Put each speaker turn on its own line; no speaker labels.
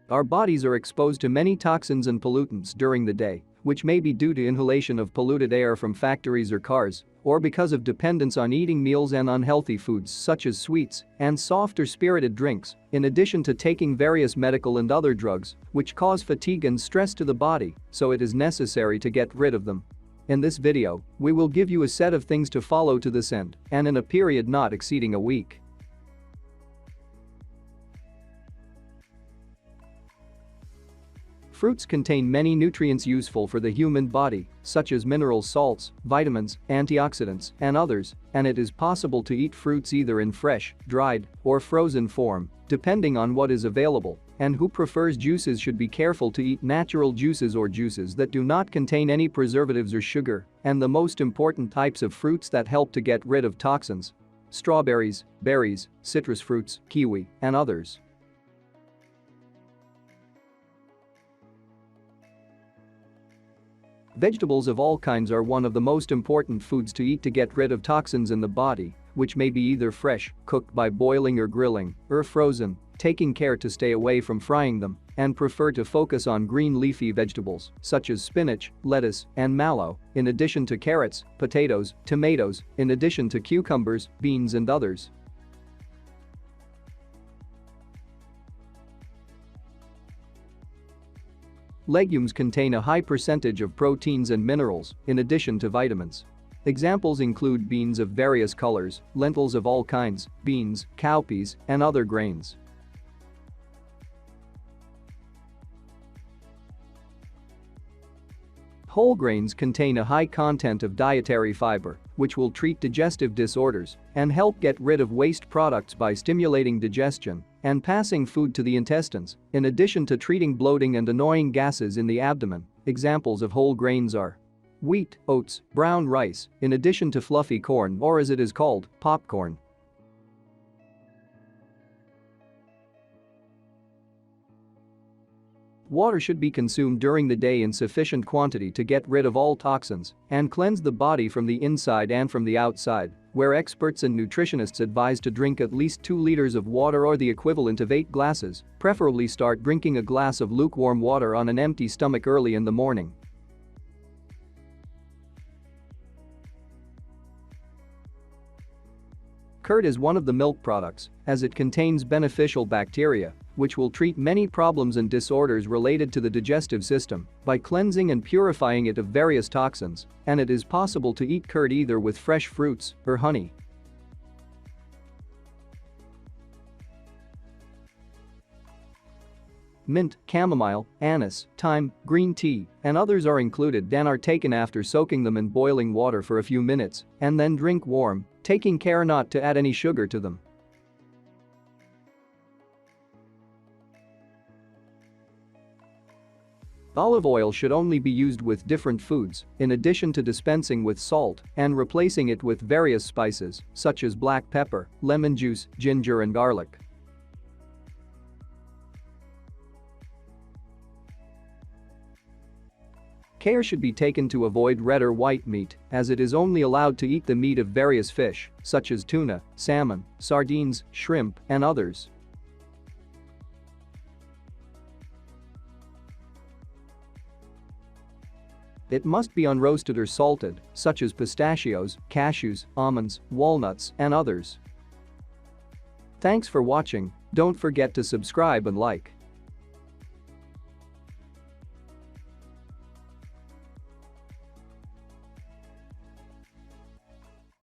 Our bodies are exposed to many toxins and pollutants during the day, which may be due to inhalation of polluted air from factories or cars, or because of dependence on eating meals and unhealthy foods such as sweets and soft or spirited drinks, in addition to taking various medical and other drugs, which cause fatigue and stress to the body, so it is necessary to get rid of them. In this video, we will give you a set of things to follow to this end, and in a period not exceeding a week. Fruits contain many nutrients useful for the human body, such as minerals, salts, vitamins, antioxidants, and others, and it is possible to eat fruits either in fresh, dried, or frozen form, depending on what is available, and who prefers juices should be careful to eat natural juices or juices that do not contain any preservatives or sugar, and the most important types of fruits that help to get rid of toxins: strawberries, berries, citrus fruits, kiwi, and others. Vegetables of all kinds are one of the most important foods to eat to get rid of toxins in the body, which may be either fresh, cooked by boiling or grilling, or frozen, taking care to stay away from frying them, and prefer to focus on green leafy vegetables such as spinach, lettuce, and mallow, in addition to carrots, potatoes, tomatoes, in addition to cucumbers, beans, and others. Legumes contain a high percentage of proteins and minerals, in addition to vitamins. Examples include beans of various colors, lentils of all kinds, beans, cowpeas, and other grains. Whole grains contain a high content of dietary fiber, which will treat digestive disorders and help get rid of waste products by stimulating digestion and passing food to the intestines, in addition to treating bloating and annoying gases in the abdomen. Examples of whole grains are wheat, oats, brown rice, in addition to fluffy corn, or as it is called, popcorn. Water should be consumed during the day in sufficient quantity to get rid of all toxins and cleanse the body from the inside and from the outside, where experts and nutritionists advise to drink at least 2 liters of water or the equivalent of 8 glasses, preferably start drinking a glass of lukewarm water on an empty stomach early in the morning. Curd is one of the milk products, as it contains beneficial bacteria, which will treat many problems and disorders related to the digestive system by cleansing and purifying it of various toxins, and it is possible to eat curd either with fresh fruits or honey. Mint, chamomile, anise, thyme, green tea, and others are included and are taken after soaking them in boiling water for a few minutes and then drink warm, taking care not to add any sugar to them. Olive oil should only be used with different foods, in addition to dispensing with salt and replacing it with various spices, such as black pepper, lemon juice, ginger, and garlic. Care should be taken to avoid red or white meat, as it is only allowed to eat the meat of various fish, such as tuna, salmon, sardines, shrimp, and others. It must be unroasted or salted, such as pistachios, cashews, almonds, walnuts, and others. Thanks for watching. Don't forget to subscribe and like.